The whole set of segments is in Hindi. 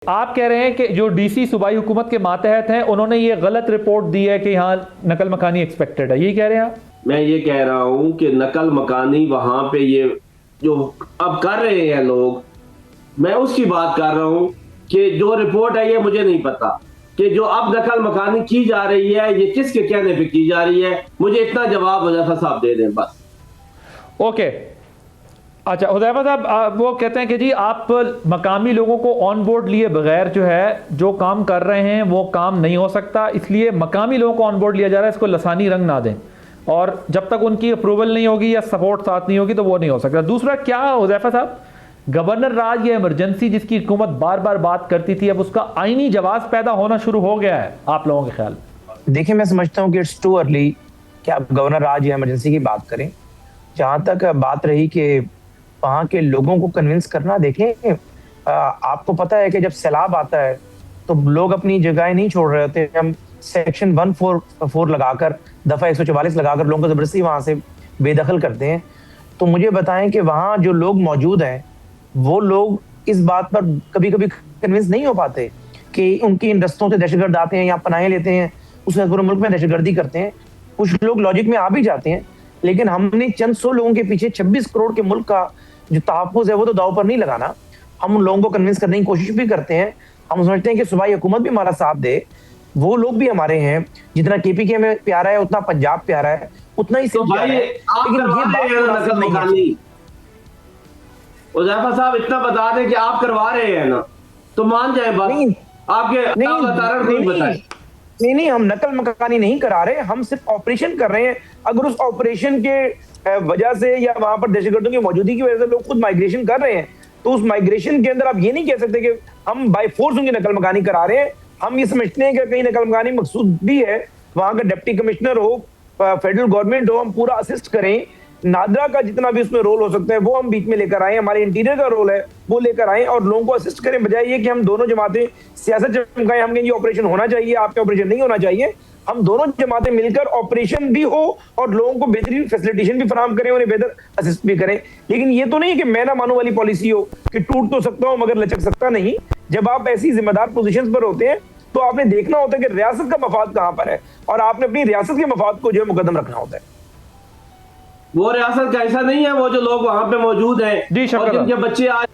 आप कह रहे हैं कि जो डीसी सूबाई हुकूमत के मातहत हैं उन्होंने ये गलत रिपोर्ट दी है कि यहाँ नकल मकानी एक्सपेक्टेड है, यही कह रहे हैं आप? मैं ये कह रहा हूं कि नकल मकानी वहां पे ये जो अब कर रहे हैं लोग, मैं उसकी बात कर रहा हूं कि जो रिपोर्ट है ये मुझे नहीं पता कि जो अब नकल मकानी की जा रही है ये किसके कहने पे की जा रही है। मुझे इतना जवाब हुज़ैफा साहब दे दें बस। ओके, अच्छा हुज़ैफा साहब, वो कहते हैं कि जी आप मकामी लोगों को ऑन बोर्ड लिए बगैर जो है जो काम कर रहे हैं वो काम नहीं हो सकता, इसलिए मकामी लोगों को ऑन बोर्ड लिया जा रहा है, इसको लसानी रंग ना दें, और जब तक उनकी अप्रूवल नहीं होगी या सपोर्ट साथ नहीं होगी तो वो नहीं हो सकता। दूसरा, क्या हुज़ैफा साहब गवर्नर राज या इमरजेंसी जिसकी हुकूमत बार बार बात करती थी, अब उसका आईनी जवाब पैदा होना शुरू हो गया है, आप लोगों के ख्याल? देखिए, मैं समझता हूँ कि इट्स टू अर्ली कि आप गवर्नर राज या इमरजेंसी की बात करें। जहां तक बात रही कि वहां के लोगों को कन्विंस करना, देखें आपको पता है कि जब सैलाब आता है तो लोग अपनी जगह नहीं छोड़ रहे होते। हम सेक्शन 144 लगाकर, दफा 144 लगाकर लोगों को जबरदस्ती वहां से बेदखल करते हैं। तो मुझे बताएं कि वहां जो लोग मौजूद हैं वो लोग इस बात पर कभी कभी कन्विंस नहीं हो पाते कि उनकी इन रस्तों से दहशतगर्द आते हैं या पनाहें लेते हैं, उसके पूरे मुल्क में दहशतगर्दी करते हैं। कुछ लोग लॉजिक में आ भी जाते हैं, लेकिन हमने चंद 100 लोगों के पीछे 26 करोड़ के मुल्क का जो तहफ़्फ़ुज़ है वो तो दाव पर नहीं लगाना। हम उन लोगों को कन्विंस करने की कोशिश भी करते हैं। हम समझते हैं कि सूबाई हुकूमत भी हमारा साथ दे, वो लोग भी हमारे हैं। जितना केपीके में प्यारा है उतना पंजाब प्यारा है, उतना ही सिंध प्यारा है। लेकिन ये बात मुनासिब नहीं है। हुज़ैफा साहब इतना बता दें कि आप करवा रहे हैं ना, तो मान जाए बात। आपके नहीं, हम नकल मकानी नहीं करा रहे, हम सिर्फ ऑपरेशन कर रहे हैं। अगर उस ऑपरेशन के वजह से या वहां पर दहशतगर्दों की मौजूदगी की वजह से लोग खुद माइग्रेशन कर रहे हैं, तो उस माइग्रेशन के अंदर आप ये नहीं कह सकते कि हम बाय फोर्स उनकी नकल मकानी करा रहे हैं। हम ये समझते हैं कि कहीं नकल मकानी मकसूद भी है, वहां का डिप्टी कमिश्नर हो, फेडरल गवर्नमेंट हो, हम पूरा असिस्ट करें। नादरा का जितना भी उसमें रोल हो सकता है वो हम बीच में लेकर आए, हमारे इंटीरियर का रोल है वो लेकर आए और लोगों को असिस्ट करें, बजाय ये कि हम दोनों जमातें सियासत चमकाएं। हम कहेंगे ऑपरेशन होना चाहिए, आपके ऑपरेशन नहीं होना चाहिए। हम दोनों जमातें मिलकर ऑपरेशन भी हो और लोगों को बेहतरीन फैसिलिटेशन भी फराहम करें, उन्हें बेहतर असिस्ट भी करें। लेकिन ये तो नहीं कि मैं ना मानू वाली पॉलिसी हो कि टूट तो सकता हूं मगर लचक सकता नहीं। जब आप ऐसी जिम्मेदार पोजीशन पर होते हैं तो आपने देखना होता है कि रियासत का मफाद कहां पर है और आपने अपनी रियासत के मफाद को जो है मुकदम रखना होता है। वो रियासत का ऐसा नहीं है, वो जो लोग वहां पे मौजूद हैं और जिनके बच्चे आज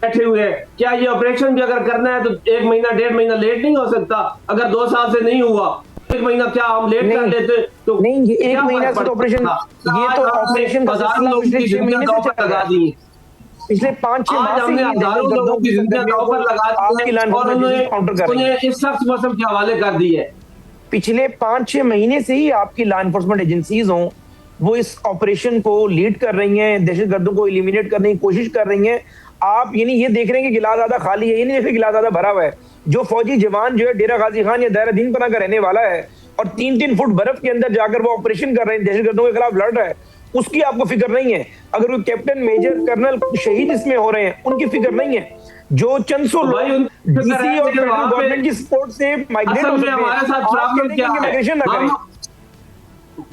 बैठे हुए हैं, क्या ये ऑपरेशन भी अगर करना है तो 1 महीना 1.5 महीना लेट नहीं हो सकता? अगर 2 साल से नहीं हुआ, 1 महीना क्या हम लेट कर लेते तो नहीं, ये 1 महीना से तो ऑपरेशन, ये तो ऑपरेशन हजारों लोगों की जिंदगी दांव पर लगा दी। पिछले 5-6 माह से हमने हजारों लोगों की जिंदगी दांव पर लगा दी और उन्हें इस सख्त मौसम के हवाले कर दी है। पिछले 5-6 महीने से ही आपकी लॉ एनफोर्समेंट एजेंसीज हों, वो इस ऑपरेशन को लीड कर रही हैं, दहशतगर्दों को एलिमिनेट करने की कोशिश कर रही हैं। आप यानी ये देख रहे हैं कि गिलाज़ादा खाली है, ये नहीं देख रहे गिलाज़ादा भरा हुआ है। जो फौजी जवान जो है डेरा गाजी खान या दायरा दीन पना का रहने वाला है और 3-3 फुट बर्फ के अंदर जाकर वो ऑपरेशन कर रहे हैं, दहशतगर्दों के खिलाफ लड़ रहा है, उसकी आपको फिक्र नहीं है। अगर वो कैप्टन, मेजर, कर्नल शहीद इसमें हो रहे हैं, उनकी फिक्र नहीं है। जो चंद 100 लोग डीसी और फेडरल गवर्नमेंट की सपोर्ट से माइग्रेट हो सकते हैं।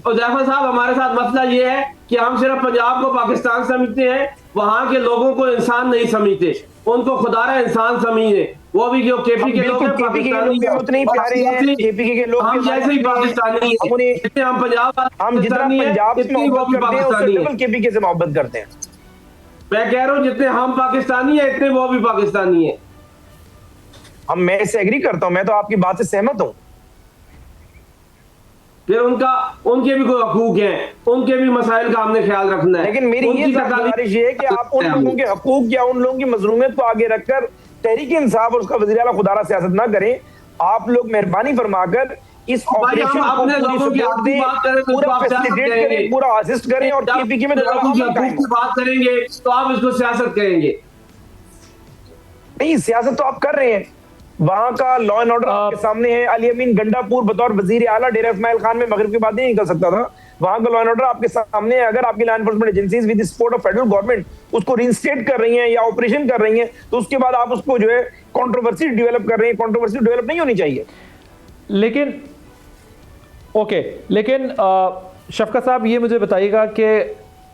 हुज़ैफा साहब, हमारे साथ मसला ये है कि हम सिर्फ पंजाब को पाकिस्तान समझते हैं, वहां के लोगों को इंसान नहीं समझते, उनको खुदारा इंसान समझे। वो भी जो केपी के लोग हैं, पाकिस्तानी उतने ही प्यारे हैं, केपी के लोग हम जैसे ही पाकिस्तानी हैं, जितने हम पंजाब, हम जितना पंजाब से मोहब्बत करते हैं उससे डबल केपी के से मोहब्बत करते हैं। मैं कह रहा हूँ जितने हम पाकिस्तानी हैं इतने वो भी पाकिस्तानी हैं। मैं इससे एग्री करता हूँ, मैं तो आपकी बात से सहमत हूँ। फिर उनके भी कोई हकूक हैं, उनके भी मसाइल का हमने ख्याल रखना है। लेकिन मेरी ये गुजारिश है कि आप उन लोगों के हकूक या उन लोगों की मजलूमियत को आगे रखकर तहरीक इंसाफ और उसका वज़ीर आला खुदारा सियासत ना करें। आप लोग मेहरबानी फरमाकर इस ऑपरेशन को पूरी सपोर्ट दें, पूरा फैसिलिटेट करें, पूरा असिस्ट करें और केपीके में बात करेंगे तो आप इसको सियासत करेंगे। नहीं, सियासत तो आप कर रहे हैं। वहां का लॉ एंड ऑर्डर आपके सामने है। अली अमीन गंडापुर बतौर वजीर आला डेरा इस्माइल खान में मगरिब के बाद नहीं निकल सकता था। वहां का लॉ एंड ऑर्डर आपके सामने है। अगर आपकी law enforcement agencies with support of federal government उसको रीइंस्टेट कर रही हैं या ऑपरेशन कर रही हैं, तो उसके बाद आप उसको जो है कंट्रोवर्सी डेवलप कर रहे हैं। कंट्रोवर्सी डेवलप नहीं होनी चाहिए। लेकिन ओके, लेकिन शफकत साहब ये मुझे बताइएगा कि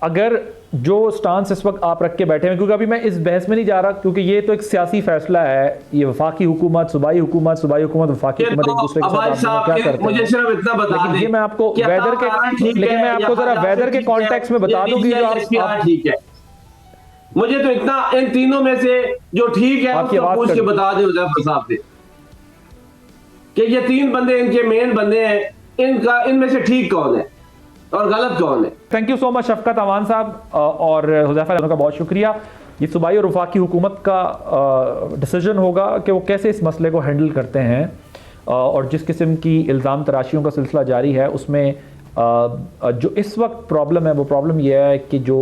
अगर जो स्टांस इस वक्त आप रख के बैठे हैं, क्योंकि अभी मैं इस बहस में नहीं जा रहा, क्योंकि ये तो एक सियासी फैसला है, ये वफाकी हुकूमत, सूबाई हुकूमत, वफाकी हुकूमत एक दूसरे के साथ क्या करते मुझे हैं। सिर्फ इतना बता दें, ये मैं आपको वेदर के, लेकिन मैं आपको जरा वेदर के कॉन्टेक्स्ट में बता दूं कि जो आप ठीक है, मुझे तो इतना इन तीनों में से जो ठीक है उसको पूछ के बता दें हुज़ैफा साहब से कि ये तीन बंदे इनके मेन बंदे हैं, इनका इनमें से ठीक कौन है और गलत कौन है। थैंक यू सो मच शफकत अवान साहब और हुज़ैफा का बहुत शुक्रिया। ये सूबाई और वफाकी हुकूमत का डिसीजन होगा कि वो कैसे इस मसले को हैंडल करते हैं, और जिस किस्म की इल्ज़ाम तराशियों का सिलसिला जारी है उसमें जो इस वक्त प्रॉब्लम है वो प्रॉब्लम यह है कि जो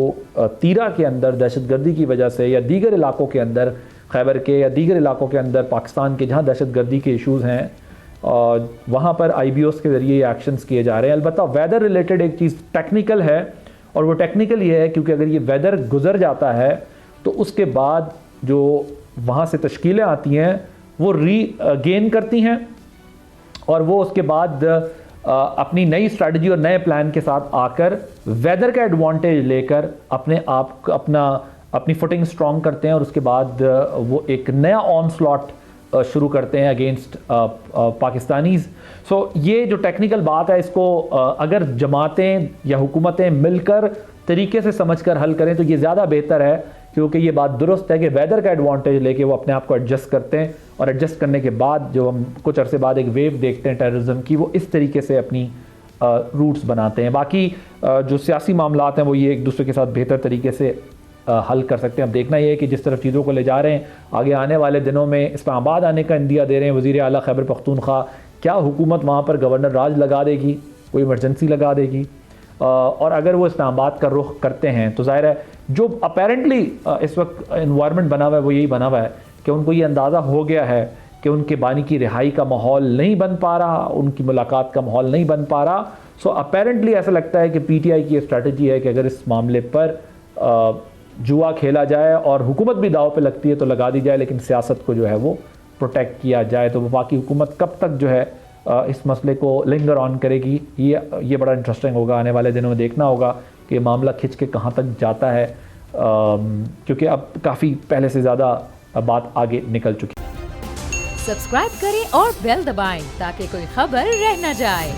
तीरा के अंदर दहशतगर्दी की वजह से, या दीगर इलाकों के अंदर, खैबर के या दीगर इलाकों के अंदर पाकिस्तान के जहाँ दहशतगर्दी के इशूज़ हैं, वहाँ पर IBOs के ज़रिए एक्शंस किए जा रहे हैं। अलबत्ता वेदर रिलेटेड एक चीज़ टेक्निकल है, और वो टेक्निकल ये है क्योंकि अगर ये वेदर गुजर जाता है तो उसके बाद जो वहाँ से तश्कीलें आती हैं वो गेन करती हैं, और वो उसके बाद अपनी नई स्ट्रैटेजी और नए प्लान के साथ आकर वेदर का एडवांटेज लेकर अपनी फुटिंग स्ट्रॉन्ग करते हैं, और उसके बाद वो एक नया ऑनस्लॉट शुरू करते हैं अगेंस्ट पाकिस्तानीज़। सो ये जो टेक्निकल बात है, इसको अगर जमातें या हुकूमतें मिलकर तरीके से समझकर हल करें तो ये ज़्यादा बेहतर है, क्योंकि ये बात दुरुस्त है कि वेदर का एडवांटेज लेके वो अपने आप को एडजस्ट करते हैं, और एडजस्ट करने के बाद जो हम कुछ अरसे बाद एक वेव देखते हैं टेररिज्म की, वो इस तरीके से अपनी रूट्स बनाते हैं। बाकी जो सियासी मामलात हैं वो ये एक दूसरे के साथ बेहतर तरीके से हल कर सकते हैं। अब देखना ये है कि जिस तरफ चीज़ों को ले जा रहे हैं, आगे आने वाले दिनों में इस्लामाबाद आने का इंदिया दे रहे हैं वज़ीर आला खैबर पख्तूनख्वा, क्या हुकूमत वहाँ पर गवर्नर राज लगा देगी, कोई इमरजेंसी लगा देगी, और अगर वो इस्लामाबाद का रुख करते हैं तो ज़ाहिर है जो अपेरेंटली इस वक्त इन्वायरमेंट बना हुआ है वो यही बना हुआ है कि उनको ये अंदाज़ा हो गया है कि उनके बानी की रिहाई का माहौल नहीं बन पा रहा, उनकी मुलाकात का माहौल नहीं बन पा रहा। सो अपेरेंटली ऐसा लगता है कि PTI की स्ट्रैटेजी है कि अगर इस मामले पर जुआ खेला जाए और हुकूमत भी दाव पे लगती है तो लगा दी जाए, लेकिन सियासत को जो है वो प्रोटेक्ट किया जाए। तो वफाकी हुकूमत कब तक जो है इस मसले को लिंगर ऑन करेगी, ये बड़ा इंटरेस्टिंग होगा। आने वाले दिनों में देखना होगा कि मामला खिंच के कहाँ तक जाता है, क्योंकि अब काफ़ी पहले से ज़्यादा बात आगे निकल चुकी है। सब्सक्राइब करें और बेल दबाएं ताकि कोई खबर रह न जाए।